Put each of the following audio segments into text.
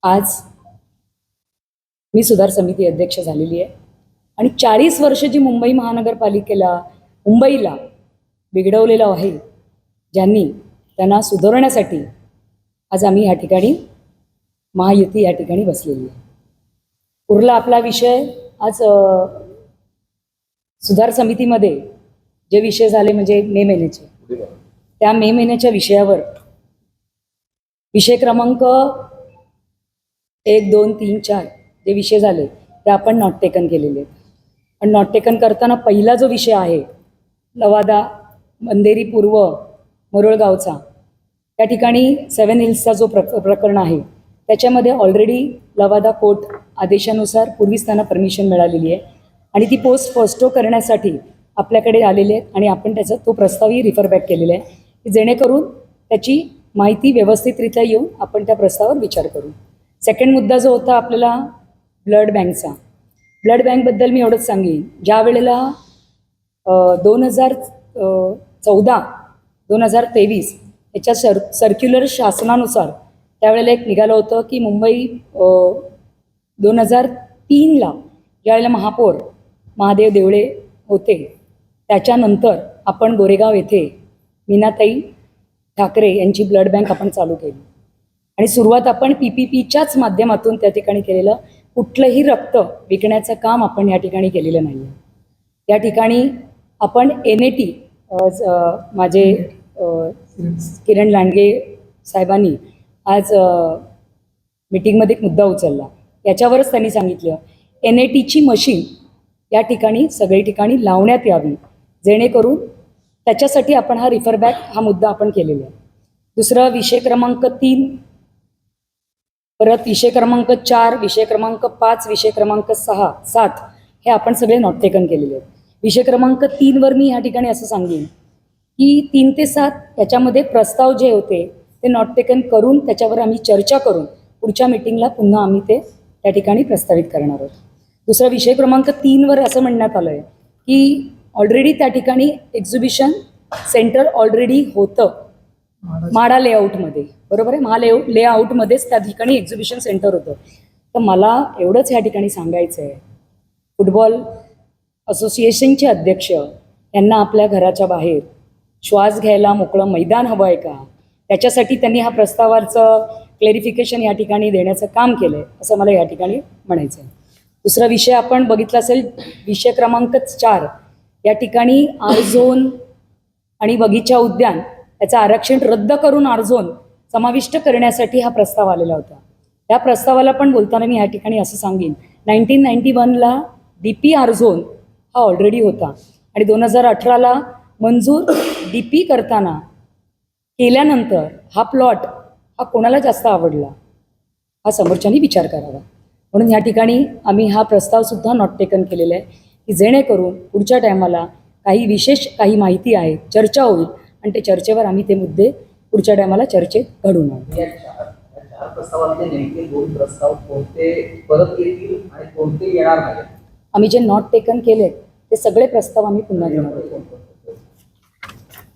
आज मी सुधार समिती अध्यक्ष झालेली आहे आणि 40 वर्ष जी मुंबई मुंबईला बिघडवलेलं आहे, ज्यांनी त्यांना सुधारण्यासाठी आज आम्ही या ठिकाणी महायुती या ठिकाणी बसलेली आहे. उरला आपला विषय आज सुधार समितीमध्ये जे विषय झाले म्हणजे मे महिन्याचे, त्या मे महिन्याच्या विषयावर विषय क्रमांक 1, 2, 3, 4 जे विषय झाले ते आपण नॉट टेकन केलेले आहेत. आणि नॉट टेकन करताना पहिला जो विषय आहे लवादा मंदेरी पूर्व मोरोळगावचा, त्या ठिकाणी 7 हिल्सचा जो प्रकरण आहे त्याच्यामध्ये ऑलरेडी लवादा कोर्ट आदेशानुसार पूर्वीच त्यांना परमिशन मिळालेली आहे आणि ती पोस्ट फॉस्टो करण्यासाठी आपल्याकडे आलेले आहेत आणि आपण त्याचा तो प्रस्तावही रिफर बॅक केलेला आहे की जेणेकरून त्याची माहिती व्यवस्थितरित्या येऊन आपण त्या प्रस्तावावर विचार करू. सेकंड मुद्दा जो होता आपल्याला ब्लड बँकचा, ब्लड बँकबद्दल मी एवढंच सांगेन, ज्या वेळेला 2014-2023 याच्या सर्क्युलर शासनानुसार त्यावेळेला एक निघालं होतं की मुंबई 2003ला ज्यावेळेला महापौर महादेव देवळे होते त्याच्यानंतर आपण गोरेगाव येथे मीनाताई ठाकरे यांची ब्लड बँक आपण चालू केली आणि सुरुवात आपण PPPच्याच माध्यमातून त्या ठिकाणी केलेलं. कुठलंही रक्त विकण्याचं काम आपण या ठिकाणी केलेलं नाही आहे. त्या ठिकाणी आपण NAT माझे किरण लांडगे साहेबांनी आज मीटिंगमध्ये एक मुद्दा उचलला. याच्यावरच त्यांनी सांगितलं NATची मशीन या ठिकाणी सगळी ठिकाणी लावण्यात यावी, जेणेकरून त्याच्यासाठी आपण हा रिफर बॅक हा मुद्दा आपण केलेला आहे. दुसरा विषय क्रमांक 3, परत विषय क्रमांक 4, विषय क्रमांक 5, विषय क्रमांक 6, 7 हे आपण सगळे नॉट टेकन केलेले आहेत. विषय क्रमांक 3 वर मी या ठिकाणी असं सांगेन की 3 ते 7 याच्यामध्ये प्रस्ताव जे होते ते नॉट टेकन करून त्याच्यावर आम्ही चर्चा करून पुढच्या मीटिंगला पुन्हा आम्ही ते त्या ठिकाणी प्रस्तावित करणार आहोत. दुसरा विषय क्रमांक 3 वर असं म्हणण्यात आलं आहे की ऑलरेडी त्या ठिकाणी एक्झिबिशन सेंटर ऑलरेडी होतं माडा लेआउटमध्ये, बरोबर आहे, लेआउटमध्येच त्या ठिकाणी एक्झिबिशन सेंटर होतं. तर मला एवढंच या ठिकाणी सांगायचं आहे, फुटबॉल असोसिएशनचे अध्यक्ष यांना आपल्या घराच्या बाहेर श्वास घ्यायला मोकळं मैदान हवं आहे का, त्याच्यासाठी त्यांनी हा प्रस्तावाचं क्लेरिफिकेशन या ठिकाणी देण्याचं काम केलं आहे असं मला या ठिकाणी म्हणायचं आहे. दुसरा विषय आपण बघितला असेल विषय क्रमांक 4, या ठिकाणी आर-झोन आणि बगीचा उद्यान याचं आरक्षण रद्द करून आर-झोन समाविष्ट करण्यासाठी हा प्रस्ताव आलेला होता. त्या प्रस्तावाला पण बोलताना मी या ठिकाणी असं सांगेन 1991ला DP आर-झोन हा ऑलरेडी होता आणि 2018ला मंजूर DP करताना केल्यानंतर हा प्लॉट हा कोणाला जास्त आवडला हा समोरच्यानी विचार करावा. म्हणून या ठिकाणी आम्ही हा प्रस्तावसुद्धा नॉट टेकन केलेला आहे की जेणेकरून पुढच्या टायमाला काही माहिती आहे, चर्चा होईल आणि त्या चर्चेवर आम्ही ते मुद्दे पुढच्या टायमाला चर्चेत घडून आणू. आम्ही जे नॉट टेकन केले ते सगळे प्रस्ताव आम्ही पुन्हा घेणार आहोत.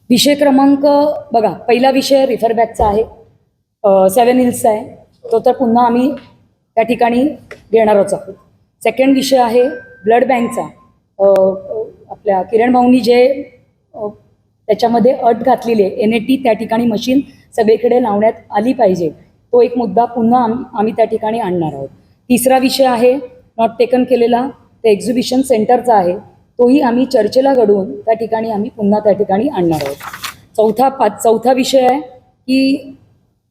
विषय क्रमांक बघा, पहिला विषय रिफर बॅकचा आहे, 7 हिल्सचा आहे, तो तर पुन्हा आम्ही त्या ठिकाणी घेणारच आहोत. सेकंड विषय आहे ब्लड बँकचा. आपल्या किरण भाऊंनी जे त्याच्यामध्ये अट घातलेली आहे NAT त्या ठिकाणी मशीन सगळीकडे लावण्यात आली पाहिजे, तो एक मुद्दा पुन्हा आम्ही त्या ठिकाणी आणणार आहोत. तिसरा विषय आहे नॉट टेकन केलेला ते एक्झिबिशन सेंटरचा आहे, तोही आम्ही चर्चेला घडवून त्या ठिकाणी आम्ही पुन्हा त्या ठिकाणी आणणार आहोत. चौथा विषय आहे की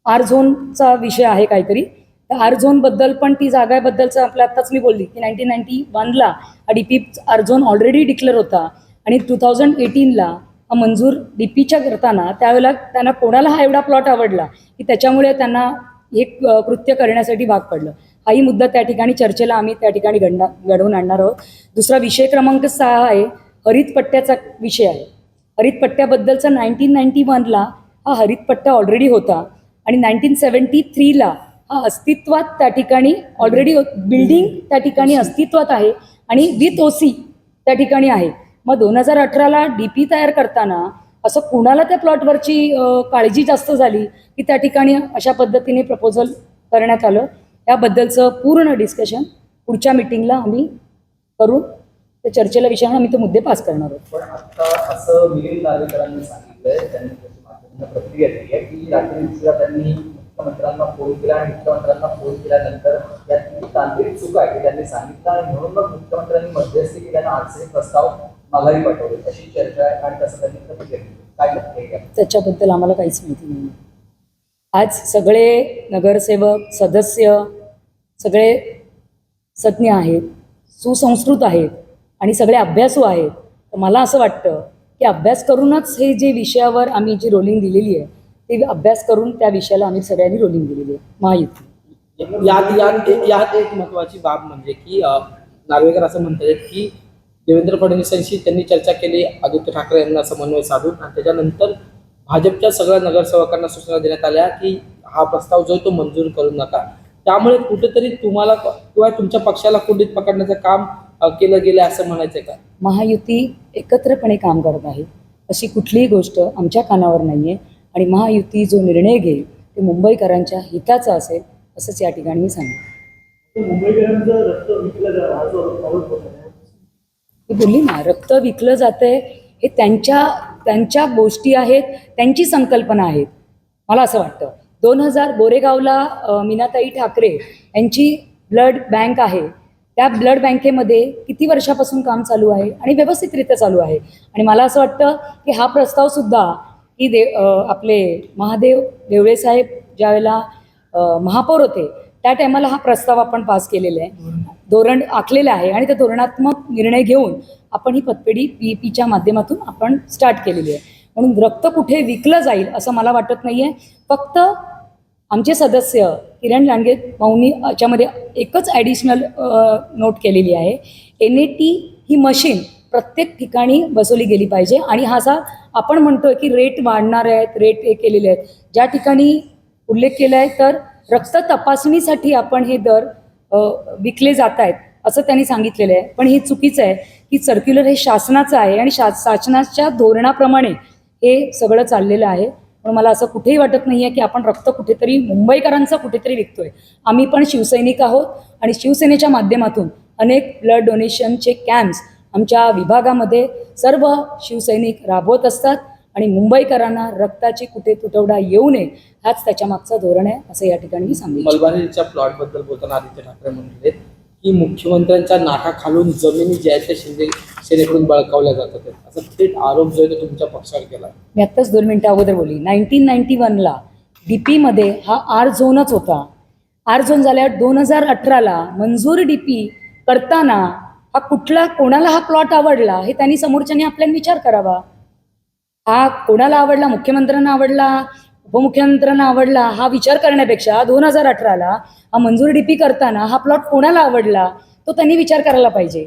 आर-झोनचा विषय आहे काहीतरी. तर आर-झोनबद्दल पण ती जागाबद्दलचं आपलं आत्ताच मी बोलली की 1991ला हा DP आर-झोन ऑलरेडी डिक्लेअर होता आणि 2018ला हा मंजूर DPच्या करताना त्यावेळेला त्यांना कोणाला हा एवढा प्लॉट आवडला की त्याच्यामुळे त्यांना हे कृत्य करण्यासाठी भाग पडलं. हाही मुद्दा त्या ठिकाणी चर्चेला आम्ही त्या ठिकाणी घडवून आणणार आहोत. दुसरा विषय क्रमांक 6 आहे हरित पट्ट्याचा विषय आहे. हरित पट्ट्याबद्दलचा 1991ला हा हरित पट्टा ऑलरेडी होता आणि 1973ला हा अस्तित्वात त्या ठिकाणी ऑलरेडी बिल्डिंग त्या ठिकाणी अस्तित्वात आहे आणि विथ OC त्या ठिकाणी आहे. मग 2018ला DP तयार करताना असं कुणाला त्या प्लॉटवरची काळजी जास्त झाली की त्या ठिकाणी अशा पद्धतीने प्रपोजल करण्यात आलं. याबद्दलचं पूर्ण डिस्कशन पुढच्या मिटिंगला आम्ही करू. त्या चर्चेला विषयाने आम्ही ते मुद्दे पास करणार आहोत. पण आता असं मिलिंद नार्वेकरांनी सांगितलंय, त्यांनी त्याची माध्यमांना प्रतिक्रिया दिली आहे की रात्री उशिरा त्यांनी मुख्यमंत्र्यांना फोन केला आणि मुख्यमंत्र्यांना फोन केल्यानंतर यात किती तांत्रिक चूक आहे ते त्यांनी सांगितलं आणि म्हणून मग मुख्यमंत्र्यांनी मध्यस्थी केल्यानं आजचे प्रस्ताव माघारी पाठवले अशी चर्चा आहे आणि तसं त्यांनी प्रतिक्रिया दिली. काय नक्की त्याच्याबद्दल आम्हाला काहीच माहिती नाही. आज सगळे नगरसेवक सदस्य सगळे तज्ज्ञ आहेत, सुसंस्कृत आहेत आणि सगळे अभ्यासू आहेत. तर मला असं वाटतं की अभ्यास करूनच हे जे विषयावर आम्ही जी रोलिंग दिलेली आहे ते अभ्यास करून त्या विषयाला आम्ही सगळ्यांनी रोलिंग दिलेली आहे महायुती. यात एक महत्त्वाची बाब म्हणजे की नार्वेकर असं म्हणतात की देवेंद्र फडणवीसांशी त्यांनी चर्चा केली, आदित्य ठाकरे यांना समन्वय साधून, आणि त्याच्यानंतर भाजपच्या सगळ्या नगरसेवकांना सूचना देण्यात आल्या की हा प्रस्ताव जो तो मंजूर करू नका. त्यामुळे कुठेतरी तुम्हाला किंवा तुमच्या पक्षाला कुंडीत पकडण्याचं काम केलं गेलं असं म्हणायचं का? महायुती एकत्रपणे काम करत आहे, अशी कुठलीही गोष्ट आमच्या कानावर नाही आहे आणि महायुती जो निर्णय घेईल ते मुंबईकरांच्या हिताचा असेल असंच या ठिकाणी मी सांगेन. मुंबईकरांचं रक्त विकलं मी बोलली ना, रक्त विकलं जातंय हे त्यांच्या गोष्टी आहेत, त्यांची संकल्पना आहेत. मला असं वाटतं 2000 गोरेगावला मीनाताई ठाकरे यांची ब्लड बँक आहे. त्या ब्लड बँकेमध्ये किती वर्षापासून काम चालू आहे आणि व्यवस्थितरित्या चालू आहे. आणि मला असं वाटतं की हा प्रस्तावसुद्धा की आपले महादेव देवळे साहेब ज्यावेळेला महापौर होते त्या टायमाला हा प्रस्ताव आपण पास केलेला आहे, धोरण आखलेलं आहे आणि त्या धोरणात्मक निर्णय घेऊन आपण ही पतपेढी PPच्या माध्यमातून आपण स्टार्ट केलेली आहे. म्हणून रक्त कुठे विकलं जाईल असं मला वाटत नाही आहे. फक्त आमचे सदस्य किरण लांडगे भाऊंनी याच्यामध्ये एकच ॲडिशनल नोट केलेली आहे, NAT ही मशीन प्रत्येक ठिकाणी बसवली गेली पाहिजे. आणि हा असा आपण म्हणतोय की रेट वाढणार आहेत, रेट हे केलेले आहेत, ज्या ठिकाणी उल्लेख केला आहे तर रक्त तपासणीसाठी आपण हे दर विकले जात आहेत असं त्यांनी सांगितलेलं आहे. पण हे चुकीचं आहे की सर्क्युलर हे शासनाचं आहे आणि शासनाच्या धोरणाप्रमाणे हे सगळं चाललेलं आहे. पण मला असं कुठेही वाटत नाही आहे की आपण रक्त कुठेतरी मुंबईकरांचं कुठेतरी विकतोय. आम्ही पण शिवसैनिक आहोत आणि शिवसेनेच्या माध्यमातून अनेक ब्लड डोनेशनचे कॅम्प्स आमच्या विभागामध्ये सर्व शिवसैनिक राबवत असतात आणि मुंबईकरांना रक्ताची कुठे तुटवडा येऊ नये हाच त्याच्या मागचं धोरण आहे असं या ठिकाणी मी सांगितलं. मलबारीच्या प्लॉटबद्दल बोलताना आदित्य ठाकरे म्हणाले की मुख्यमंत्र्यांच्या नाकाखालून जमिनी ज्या आहेत त्या सेनेकडून बळकावल्या जातात, असा थेट आरोप जो आहे तो तुमच्या पक्षावर केला. मी आत्ताच 2 मिनिटं अगोदर बोलली. 1991ला DPमध्ये हा R झोनच होता. R झोन झाल्यावर 2018ला मंजूर DP करताना हा कोणाला हा प्लॉट आवडला हे त्यांनी समोरच्याने आपल्याला विचार करावा. हा कोणाला आवडला, मुख्यमंत्र्यांना आवडला, उपमुख्यमंत्र्यांना आवडला हा विचार करण्यापेक्षा 2018ला हा मंजूर DP करताना हा प्लॉट कोणाला आवडला तो त्यांनी विचार करायला पाहिजे.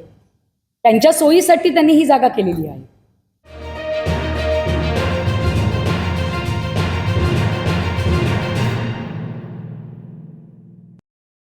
त्यांच्या सोयीसाठी त्यांनी ही जागा केलेली आहे.